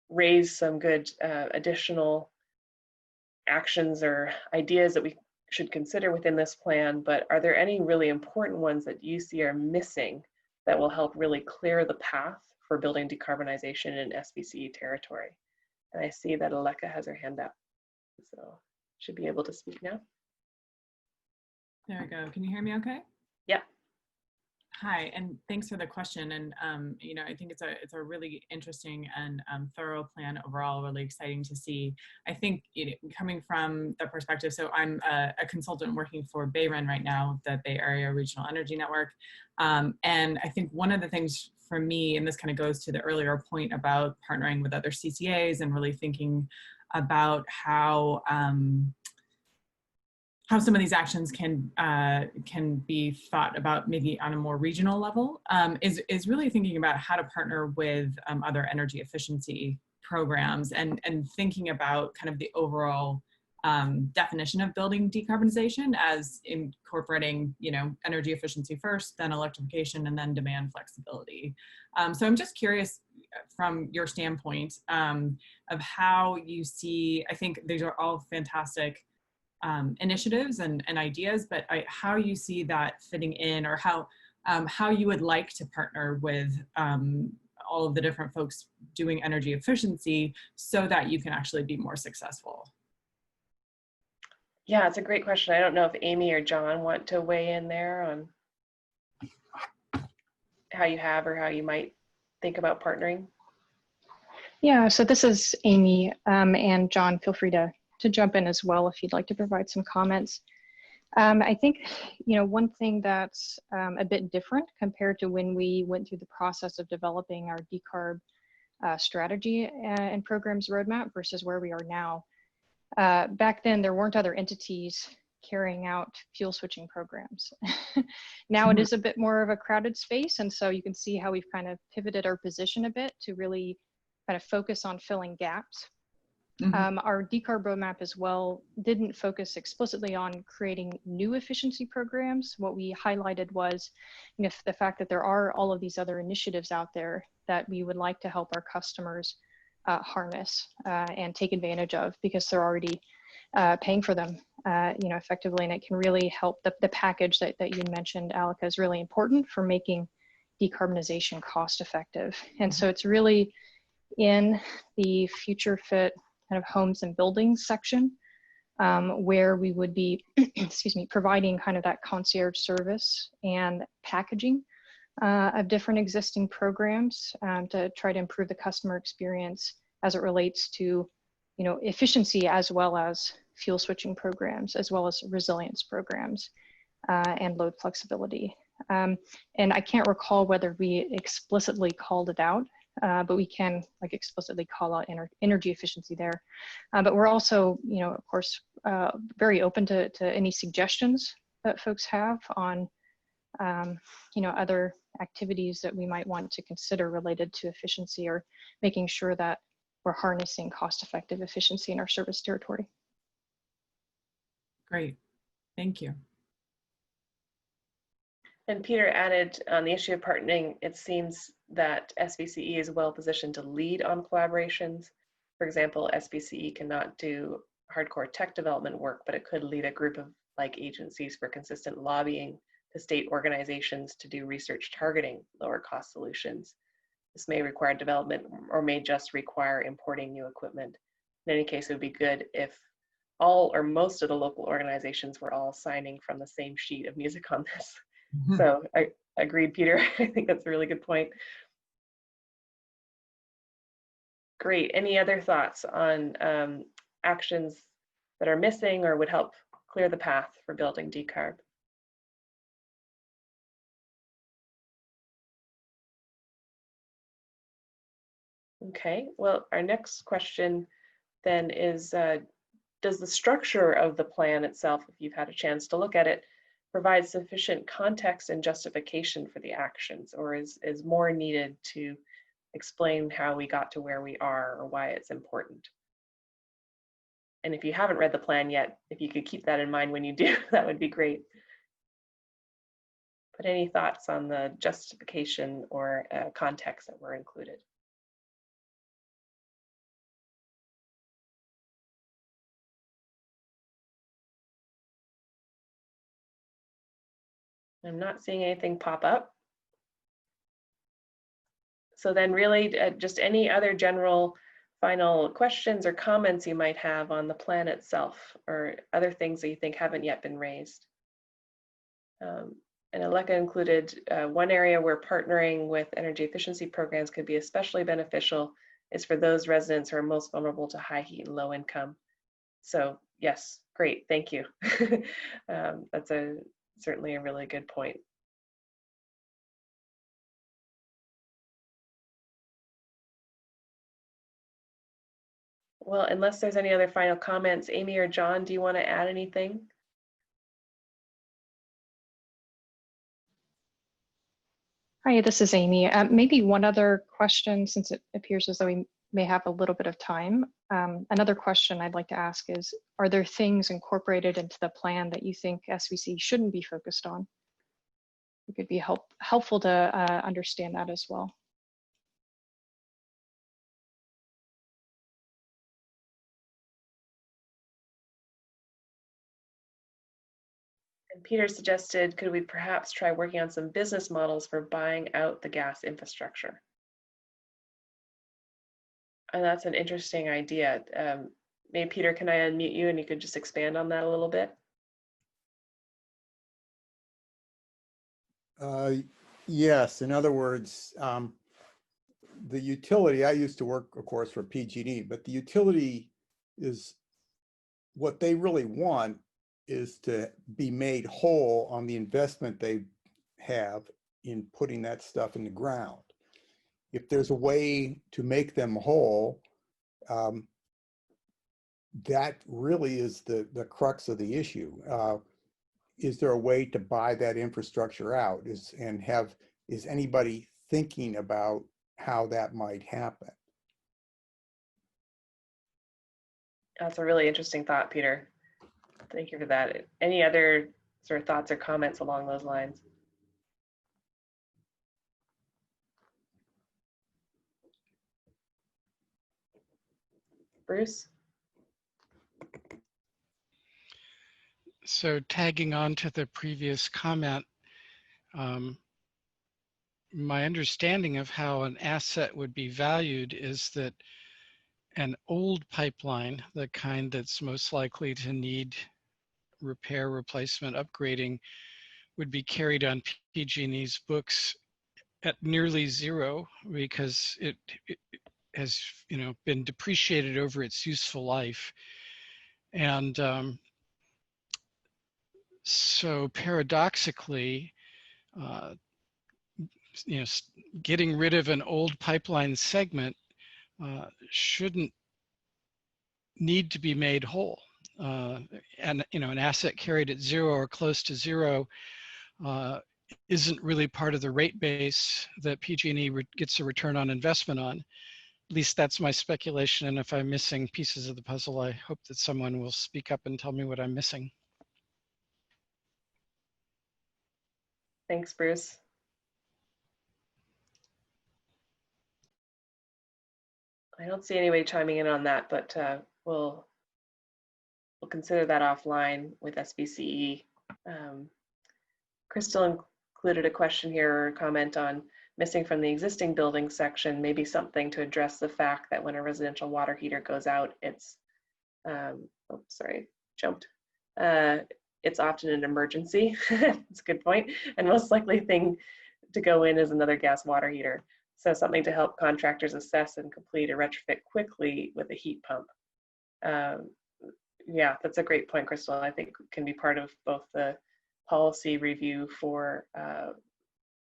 B: raised some good additional actions or ideas that we should consider within this plan, but are there any really important ones that you see are missing that will help really clear the path for building decarbonization in SVCE territory? And I see that Aleka has her hand up, so should be able to speak now.
J: There we go. Can you hear me okay?
B: Yeah.
J: Hi, and thanks for the question. And you know, I think it's a really interesting and thorough plan overall. Really exciting to see. I think, you know, coming from the perspective, so I'm a consultant working for BayREN right now, the Bay Area Regional Energy Network, and I think one of the things for me, and this kind of goes to the earlier point about partnering with other CCAs and really thinking about how some of these actions can be thought about maybe on a more regional level, is really thinking about how to partner with other energy efficiency programs and thinking about kind of the overall definition of building decarbonization as incorporating, you know, energy efficiency first, then electrification, and then demand flexibility. So I'm just curious from your standpoint of how you see, I think these are all fantastic initiatives and ideas, but how you see that fitting in, or how you would like to partner with all of the different folks doing energy efficiency so that you can actually be more successful.
B: Yeah, it's a great question. I don't know if Amy or John want to weigh in there on how you have or how you might think about partnering.
A: Yeah, so this is Amy, and John, feel free to jump in as well if you'd like to provide some comments. I think, you know, one thing that's a bit different compared to when we went through the process of developing our decarb strategy and programs roadmap versus where we are now. Back then, there weren't other entities carrying out fuel switching programs. Now it is a bit more of a crowded space, and so you can see how we've kind of pivoted our position a bit to really kind of focus on filling gaps. Our decarb roadmap as well didn't focus explicitly on creating new efficiency programs. What we highlighted was, you know, the fact that there are all of these other initiatives out there that we would like to help our customers harness and take advantage of, because they're already paying for them, you know, effectively, and it can really help. The package that you mentioned, Aleka, is really important for making decarbonization cost effective. And so it's really in the future fit kind of homes and buildings section, where we would be, excuse me, providing kind of that concierge service and packaging of different existing programs to try to improve the customer experience as it relates to, you know, efficiency, as well as fuel switching programs, as well as resilience programs and load flexibility. And I can't recall whether we explicitly called it out, but we can like explicitly call out energy efficiency there. But we're also, you know, of course, very open to any suggestions that folks have on, you know, other activities that we might want to consider related to efficiency, or making sure that we're harnessing cost-effective efficiency in our service territory.
J: Great, thank you.
B: And Peter added on the issue of partnering, it seems that SVCE is well positioned to lead on collaborations. For example, SVCE cannot do hardcore tech development work, but it could lead a group of like agencies for consistent lobbying to state organizations to do research targeting lower cost solutions. This may require development or may just require importing new equipment. In any case, it would be good if all or most of the local organizations were all signing from the same sheet of music on this. So I agreed, Peter. I think that's a really good point. Great. Any other thoughts on actions that are missing or would help clear the path for building decarb? Okay, well, our next question then is, does the structure of the plan itself, if you've had a chance to look at it, provide sufficient context and justification for the actions, or is more needed to explain how we got to where we are or why it's important. And if you haven't read the plan yet, if you could keep that in mind when you do, that would be great. But any thoughts on the justification or context that were included? I'm not seeing anything pop up. So then really just any other general final questions or comments you might have on the plan itself or other things that you think haven't yet been raised. And Aleka included one area where partnering with energy efficiency programs could be especially beneficial is for those residents who are most vulnerable to high heat and low income. So yes, great, thank you. That's certainly a really good point. Well, unless there's any other final comments, Amy or John, do you want to add anything?
A: Hi, this is Amy. Maybe one other question, since it appears as though we may have a little bit of time. Another question I'd like to ask is, are there things incorporated into the plan that you think SVC shouldn't be focused on? It could be helpful to understand that as well.
B: And Peter suggested, could we perhaps try working on some business models for buying out the gas infrastructure? And that's an interesting idea. Maybe Peter, can I unmute you and you could just expand on that a little bit?
C: Yes, in other words, the utility, I used to work, of course, for PG&E, but the utility is, what they really want is to be made whole on the investment they have in putting that stuff in the ground. If there's a way to make them whole, that really is the crux of the issue. Is there a way to buy that infrastructure out? Is anybody thinking about how that might happen?
B: That's a really interesting thought, Peter. Thank you for that. Any other sort of thoughts or comments along those lines? Bruce?
D: So tagging on to the previous comment, my understanding of how an asset would be valued is that an old pipeline, the kind that's most likely to need repair, replacement, upgrading, would be carried on PG&E's books at nearly zero because it has been depreciated over its useful life. And so paradoxically, getting rid of an old pipeline segment shouldn't need to be made whole. And an asset carried at zero or close to zero isn't really part of the rate base that PG&E gets a return on investment on. At least that's my speculation. And if I'm missing pieces of the puzzle, I hope that someone will speak up and tell me what I'm missing.
B: Thanks, Bruce. I don't see anybody chiming in on that, but we'll consider that offline with SVCE. Crystal included a question here or a comment on missing from the existing building section, maybe something to address the fact that when a residential water heater goes out, it's, it's often an emergency. It's a good point. And most likely thing to go in is another gas water heater. So something to help contractors assess and complete a retrofit quickly with a heat pump. Yeah, that's a great point, Crystal. I think can be part of both the policy review for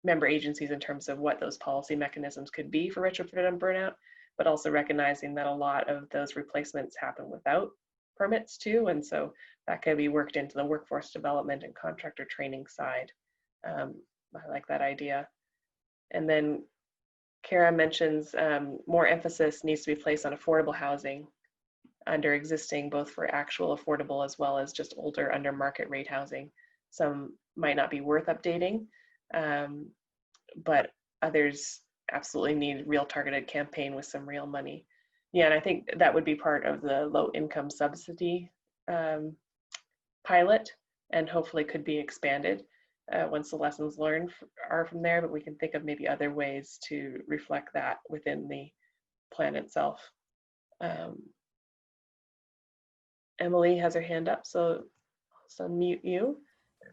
B: member agencies in terms of what those policy mechanisms could be for retrofit and burnout, but also recognizing that a lot of those replacements happen without permits too. And so that can be worked into the workforce development and contractor training side. I like that idea. And then Kara mentions more emphasis needs to be placed on affordable housing under existing, both for actual affordable as well as just older under market rate housing. Some might not be worth updating, but others absolutely need real targeted campaign with some real money. Yeah, and I think that would be part of the low income subsidy pilot, and hopefully could be expanded once the lessons learned are from there, but we can think of maybe other ways to reflect that within the plan itself. Emily has her hand up, so I'll unmute you.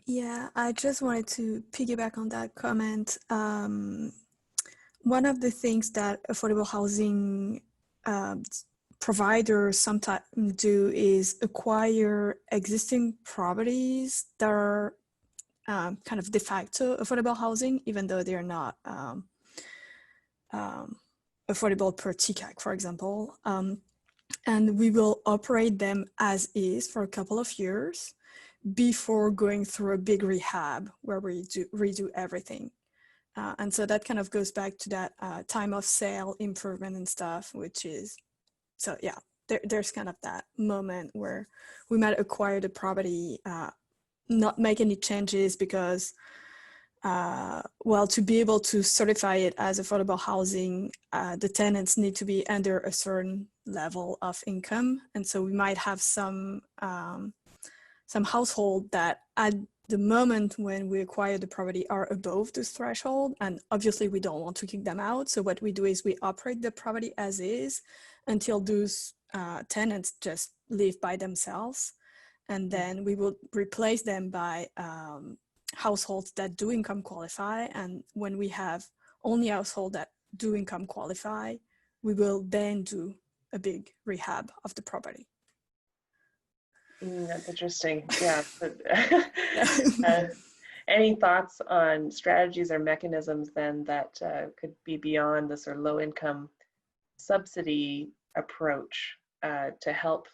H: Yeah, I just wanted to piggyback on that comment. One of the things that affordable housing providers sometimes do is acquire existing properties that are kind of de facto affordable housing, even though they're not affordable per TCAC, for example. And we will operate them as is for a couple of years before going through a big rehab where we redo everything. And so that kind of goes back to that time of sale improvement and stuff, which is, so yeah, there's kind of that moment where we might acquire the property, not make any changes because, well, to be able to certify it as affordable housing, the tenants need to be under a certain level of income. And so we might have some household that at the moment when we acquire the property are above this threshold, and obviously we don't want to kick them out. So what we do is we operate the property as is until those tenants just live by themselves, and then we will replace them by households that do income qualify. And when we have only households that do income qualify, we will then do a big rehab of the property.
B: That's interesting. Yeah. Any thoughts on strategies or mechanisms then that could be beyond the sort of low income subsidy approach to help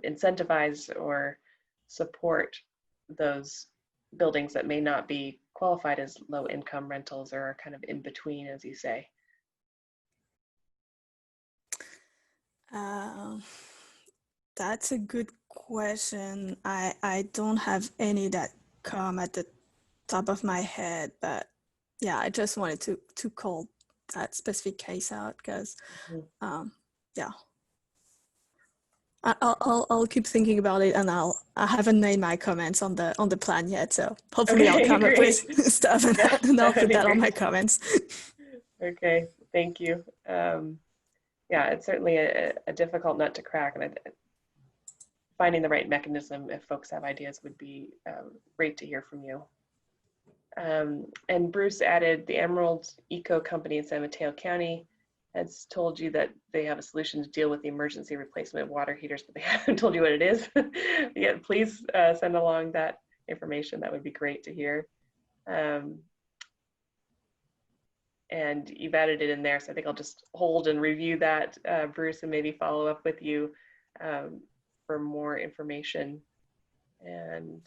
B: incentivize or support those buildings that may not be qualified as low income rentals or are kind of in between, as you say?
H: That's a good question. I don't have any that come at the top of my head, but yeah, I just wanted to call that specific case out because, yeah, I'll keep thinking about it, and I haven't made my comments on the plan yet, so hopefully I'll come up with stuff and I'll put that on my comments.
B: Okay, thank you. Yeah, it's certainly a difficult nut to crack, and finding the right mechanism, if folks have ideas, would be great to hear from you. And Bruce added, the Emerald Eco Company in San Mateo County has told you that they have a solution to deal with the emergency replacement of water heaters, but they haven't told you what it is. Yeah, please send along that information. That would be great to hear. And you've added it in there, so I think I'll just hold and review that, Bruce, and maybe follow up with you for more information. And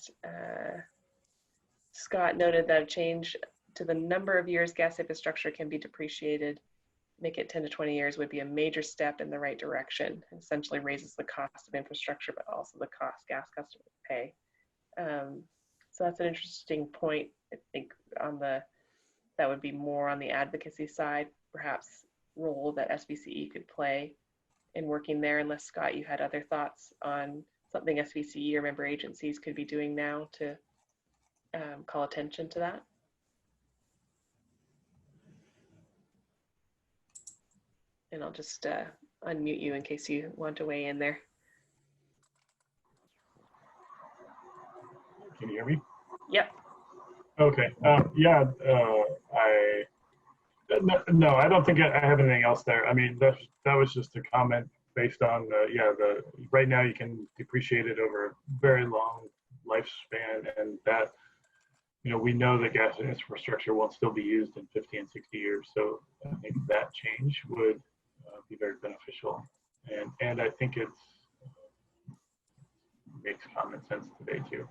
B: Scott noted that a change to the number of years gas infrastructure can be depreciated, make it 10 to 20 years, would be a major step in the right direction. It essentially raises the cost of infrastructure, but also the cost gas customers pay. So that's an interesting point. I think that would be more on the advocacy side, perhaps role that SVCE could play in working there, unless Scott, you had other thoughts on something SVCE or member agencies could be doing now to call attention to that. And I'll just unmute you in case you want to weigh in there.
K: Can you hear me?
B: Yep.
K: Okay. Yeah. No, I don't think I have anything else there. I mean, that was just a comment based on right now you can depreciate it over a very long lifespan, and that, you know, we know that gas infrastructure will still be used in 50 and 60 years. So I think that change would be very beneficial, and I think it's makes common sense today too.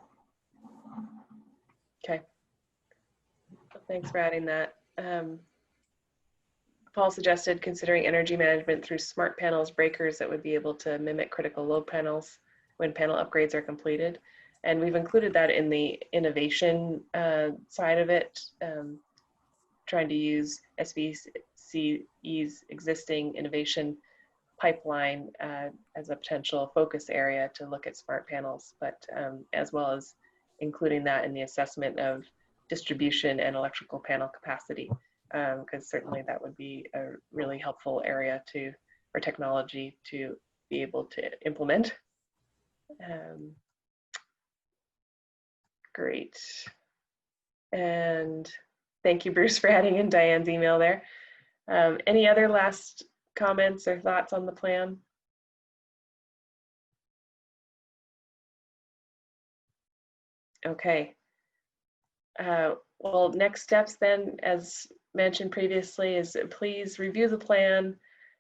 B: Okay. Thanks for adding that. Paul suggested considering energy management through smart panels, breakers that would be able to mimic critical load panels when panel upgrades are completed. And we've included that in the innovation side of it, trying to use SVCE's existing innovation pipeline as a potential focus area to look at smart panels, but as well as including that in the assessment of distribution and electrical panel capacity, because certainly that would be a really helpful area for technology to be able to implement. Great. And thank you, Bruce, for adding in Diane's email there. Any other last comments or thoughts on the plan? Okay. Well, next steps then, as mentioned previously, is please review the plan.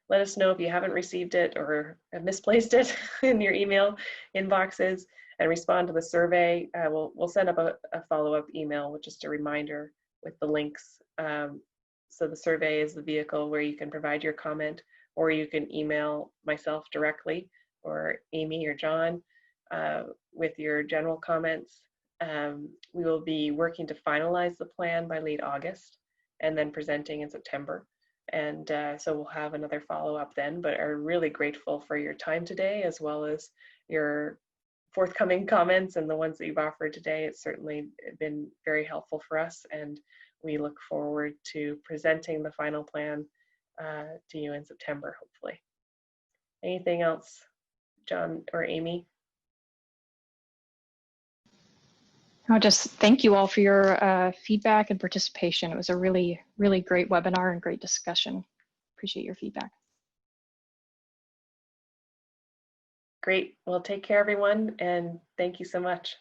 B: Let us know if you haven't received it or have misplaced it in your email inboxes, and respond to the survey. We'll send up a follow-up email with just a reminder with the links. So the survey is the vehicle where you can provide your comment, or you can email myself directly, or Amy or John with your general comments. We will be working to finalize the plan by late August and then presenting in September. And so we'll have another follow-up then, but are really grateful for your time today, as well as your forthcoming comments and the ones that you've offered today. It's certainly been very helpful for us, and we look forward to presenting the final plan to you in September, hopefully. Anything else, John or Amy?
A: I'll just thank you all for your feedback and participation. It was a really, really great webinar and great discussion. Appreciate your feedback.
B: Great. Well, take care, everyone, and thank you so much.